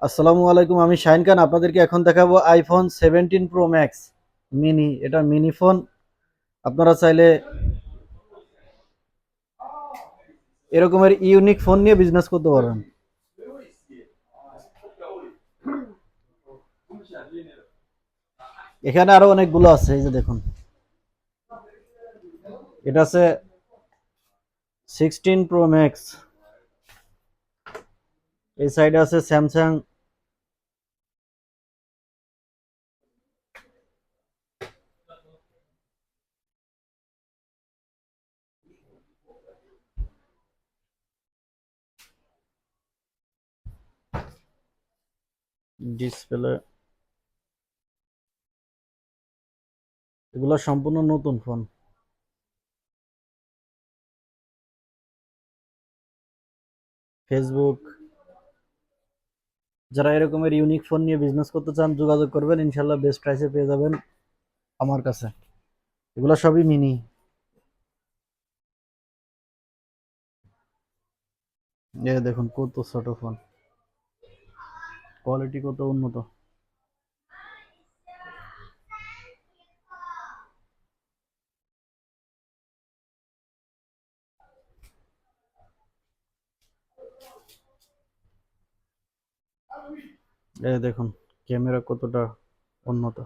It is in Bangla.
আসসালামু আলাইকুম, আমি শাহিন খান। আপনাদেরকে এখন দেখাবো আইফোন 17 প্রো ম্যাক্স মিনি। এটা মিনি ফোন। আপনারা চাইলে এরকমের ইউনিক ফোন নিয়ে বিজনেস করতে পারবেন। এখানে আরো অনেকগুলো আছে, এই যে দেখুন। এটা আছে 16 প্রো ম্যাক্স। এই সাইডে আছে স্যামসাং। ডিসপ্লে, এগুলো সম্পূর্ণ নতুন ফোন। ফেসবুক। যারা এরকমের ইউনিক ফোন নিয়ে বিজনেস করতে চান যোগাযোগ করবেন, ইনশাল্লাহ বেস্ট প্রাইসে পেয়ে যাবেন আমার কাছে। এগুলো সবই মিনি। এই দেখুন কত ছোট ফোন, কোয়ালিটি কত উন্নত। এই দেখুন ক্যামেরা কতটা উন্নত।